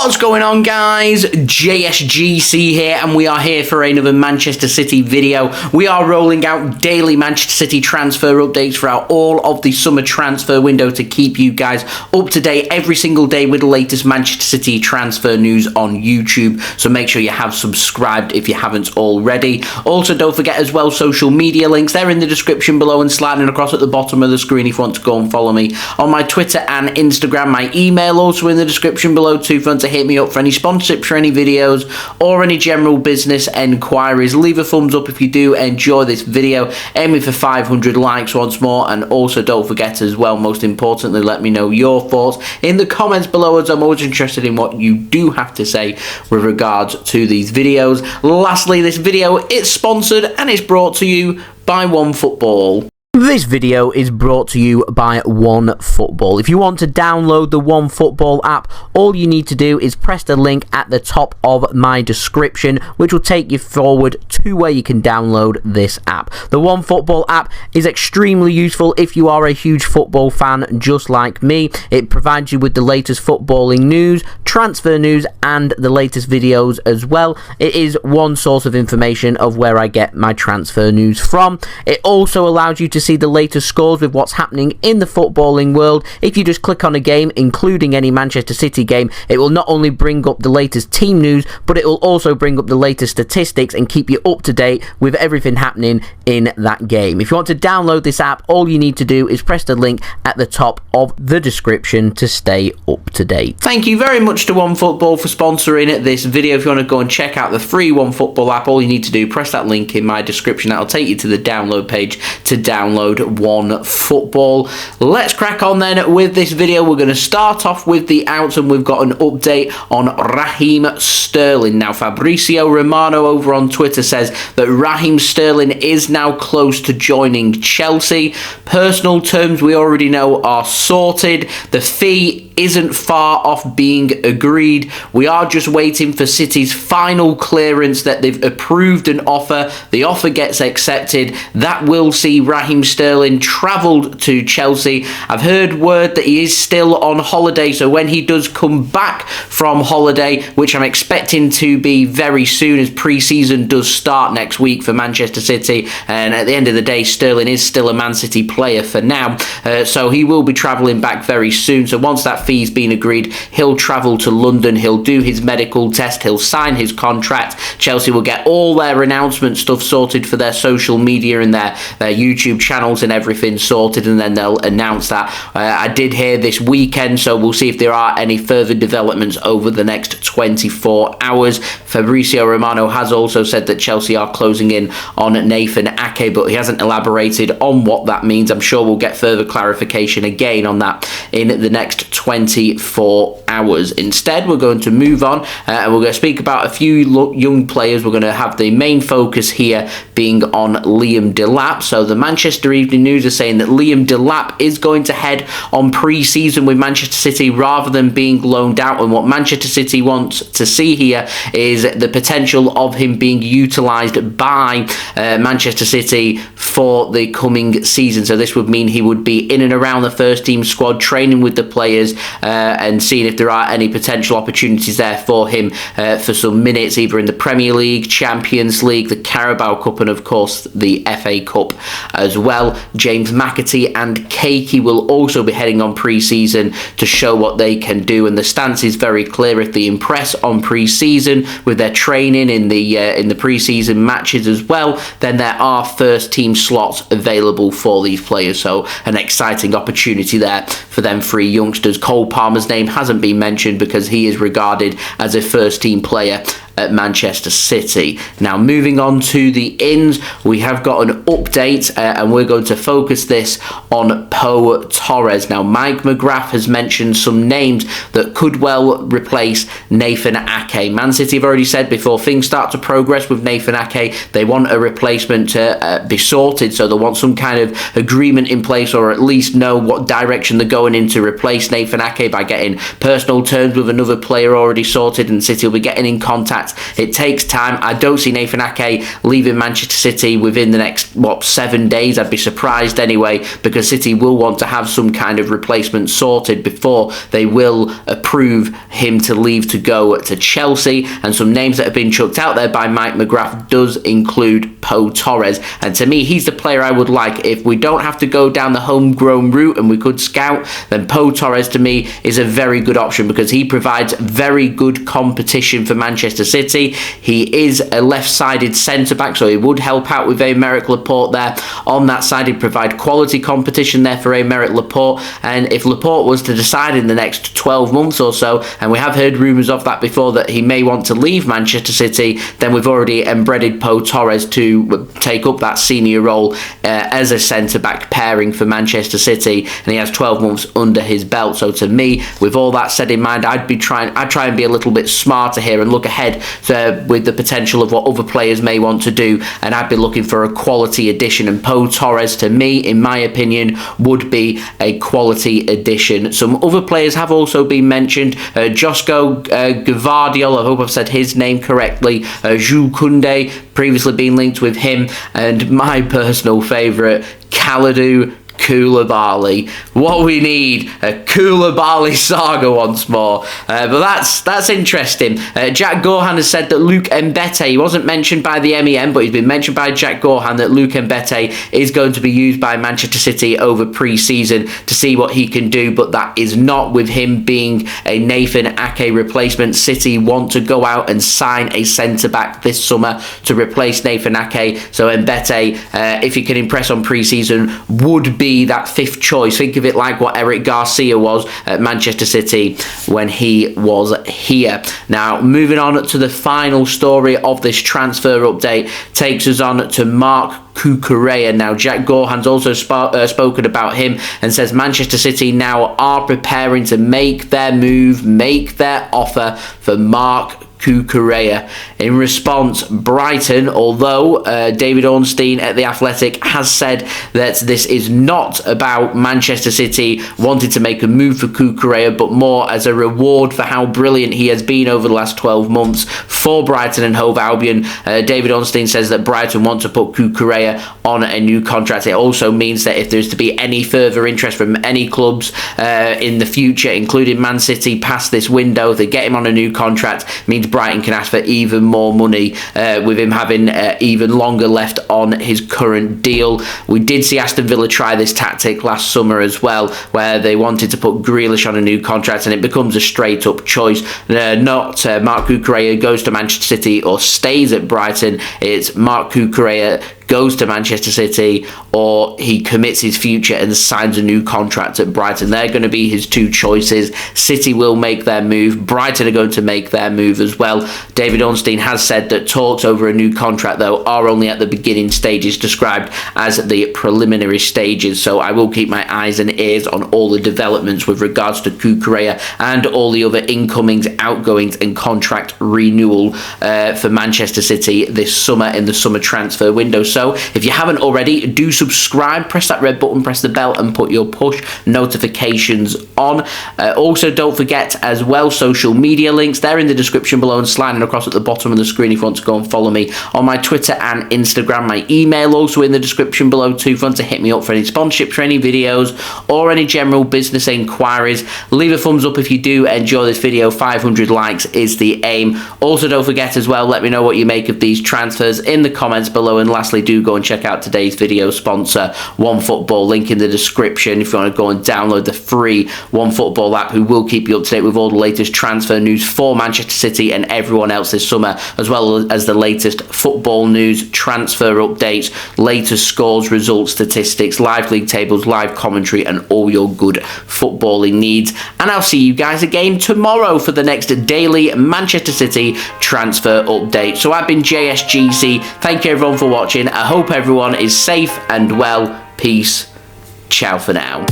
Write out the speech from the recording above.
What's going on, guys? JSGC here, and we are here for another Manchester City video. We are rolling out daily Manchester City transfer updates throughout all of the summer transfer window to keep you guys up to date every single day with the latest Manchester City transfer news on YouTube. So make sure you have subscribed if you haven't already. Also, don't forget as well, social media links, they're in the description below and sliding across at the bottom of the screen if you want to go and follow me on my Twitter and Instagram. My email also in the description below too, if you want to hit me up for any sponsorships for any videos or any general business enquiries. Leave a thumbs up if you do enjoy this video, aiming for 500 likes once more. And also don't forget as well, most importantly, let me know your thoughts in the comments below, as I'm always interested in what you do have to say with regards to these videos. Lastly, this video is sponsored and it's brought to you by OneFootball. This video is brought to you by OneFootball. If you want to download the OneFootball app, all you need to do is press the link at the top of my description, which will take you forward to where you can download this app. The OneFootball app is extremely useful if you are a huge football fan just like me. It provides you with the latest footballing news, transfer news, and the latest videos as well. It is one source of information of where I get my transfer news from. It also allows you to see the latest scores with what's happening in the footballing world. If you just click on a game, including any Manchester City game, it will not only bring up the latest team news, but it will also bring up the latest statistics and keep you up to date with everything happening in that game. If you want to download this app, all you need to do is press the link at the top of the description to stay up to date. Thank you very much to OneFootball for sponsoring this video. If you want to go and check out the free OneFootball app, all you need to do, press that link in my description. That'll take you to the download page to download OneFootball. Let's crack on then with this video. We're going to start off with the outs, and we've got an update on Raheem Sterling. Now, Fabrizio Romano over on Twitter says that Raheem Sterling is now close to joining Chelsea. Personal terms we already know are sorted. The fee isn't far off being agreed. We are just waiting for City's final clearance that they've approved an offer. The offer gets accepted. That will see Raheem Sterling travelled to Chelsea. I've heard word that he is still on holiday, so when he does come back from holiday, which I'm expecting to be very soon, as pre-season does start next week for Manchester City, and at the end of the day, Sterling is still a Man City player for now, so he will be travelling back very soon. So once that fee's been agreed, he'll travel to London, he'll do his medical test, he'll sign his contract. Chelsea will get all their announcement stuff sorted for their social media and their YouTube channels and everything sorted, and then they'll announce that. I did hear this weekend, so we'll see if there are any further developments over the next 24 hours. Fabrizio Romano has also said that Chelsea are closing in on Nathan Ake, but he hasn't elaborated on what that means. I'm sure we'll get further clarification again on that in the next 24 hours. Instead, we're going to move on and we're going to speak about a few young players. We're going to have the main focus here being on Liam Delap. So the Manchester Evening News are saying that Liam Delap is going to head on pre-season with Manchester City rather than being loaned out, and what Manchester City wants to see here is the potential of him being utilised by Manchester City for the coming season. So this would mean he would be in and around the first team squad, training with the players and seeing if there are any potential opportunities there for him for some minutes, either in the Premier League, Champions League, the Carabao Cup, and of course the FA Cup as well. James McAtee and Kayky will also be heading on pre-season to show what they can do, and the stance is very clear. If they impress on pre-season with their training in the pre-season matches as well, then there are first team slots available for these players. So an exciting opportunity there for them three youngsters. Cole Palmer's name hasn't been mentioned because he is regarded as a first team player at Manchester City. Now, moving on to the ins, we have got an update and we're going to focus this on Pau Torres. Now, Mike McGrath has mentioned some names that could well replace Nathan Ake. Man City have already said before things start to progress with Nathan Ake, they want a replacement to be sorted, so they want some kind of agreement in place, or at least know what direction they're going in to replace Nathan Ake by getting personal terms with another player already sorted, and City will be getting in contact contract. It takes time. I don't see Nathan Ake leaving Manchester City within the next, 7 days. I'd be surprised anyway, because City will want to have some kind of replacement sorted before they will approve him to leave to go to Chelsea. And some names that have been chucked out there by Mike McGrath does include Pau Torres. And to me, he's the player I would like. If we don't have to go down the homegrown route and we could scout, then Pau Torres to me is a very good option, because he provides very good competition for Manchester City. He is a left-sided centre-back, so he would help out with Aymeric Laporte there. On that side, he'd provide quality competition there for Aymeric Laporte. And if Laporte was to decide in the next 12 months or so, and we have heard rumours of that before, that he may want to leave Manchester City, then we've already embedded Pau Torres to take up that senior role as a centre-back pairing for Manchester City, and he has 12 months under his belt. So to me, with all that said in mind, I'd try and be a little bit smarter here and look ahead with the potential of what other players may want to do, and I'd be looking for a quality addition. And Pau Torres, to me, in my opinion, would be a quality addition. Some other players have also been mentioned. Josko, Gvardiol, I hope I've said his name correctly. Jules Kounde, previously been linked with him. And my personal favourite, Kalidou Koulibaly. What we need, a Koulibaly saga once more. But that's interesting. Jack Gaughan has said that Luke Mbete, he wasn't mentioned by the MEM, but he's been mentioned by Jack Gaughan, that Luke Mbete is going to be used by Manchester City over pre-season to see what he can do, but that is not with him being a Nathan Ake replacement. City want to go out and sign a centre-back this summer to replace Nathan Ake, so Mbete, if he can impress on pre-season, would be that fifth choice. Think of it like what Eric Garcia was at Manchester City when he was here. Now, moving on to the final story of this transfer update, takes us on to Marc Cucurella. Now, Jack Gaughan's also spoken about him and says Manchester City now are preparing to make their move, make their offer for Marc Cucurella. In response, Brighton, although David Ornstein at The Athletic has said that this is not about Manchester City wanting to make a move for Cucurella, but more as a reward for how brilliant he has been over the last 12 months for Brighton and Hove Albion. David Ornstein says that Brighton want to put Cucurella on a new contract. It also means that if there's to be any further interest from any clubs in the future, including Man City, past this window, if they get him on a new contract, means Brighton can ask for even more money, with him having even longer left on his current deal. We did see Aston Villa try this tactic last summer as well, where they wanted to put Grealish on a new contract, and it becomes a straight up choice. Not Marc Cucurella goes to Manchester City or stays at Brighton. It's Marc Cucurella goes to Manchester City, or he commits his future and signs a new contract at Brighton. They're going to be his two choices. City will make their move. Brighton are going to make their move as well. David Ornstein has said that talks over a new contract, though, are only at the beginning stages, described as the preliminary stages. So I will keep my eyes and ears on all the developments with regards to Cucurella and all the other incomings, outgoings and contract renewal for Manchester City this summer in the summer transfer window. So if you haven't already, do subscribe, press that red button, press the bell and put your push notifications on. Also, don't forget as well, social media links, they're in the description below and sliding across at the bottom of the screen if you want to go and follow me on my Twitter and Instagram. My email also in the description below too, if you want to hit me up for any sponsorships for any videos or any general business inquiries. Leave a thumbs up if you do enjoy this video. 500 likes is the aim. Also, don't forget as well, let me know what you make of these transfers in the comments below. And lastly, do go and check out today's video sponsor, OneFootball, link in the description if you want to go and download the free OneFootball app, who will keep you up to date with all the latest transfer news for Manchester City and everyone else this summer, as well as the latest football news, transfer updates, latest scores, results, statistics, live league tables, live commentary and all your good footballing needs. And I'll see you guys again tomorrow for the next daily Manchester City transfer update. So I've been JSGC. Thank you everyone for watching. I hope everyone is safe and well. Peace. Ciao for now.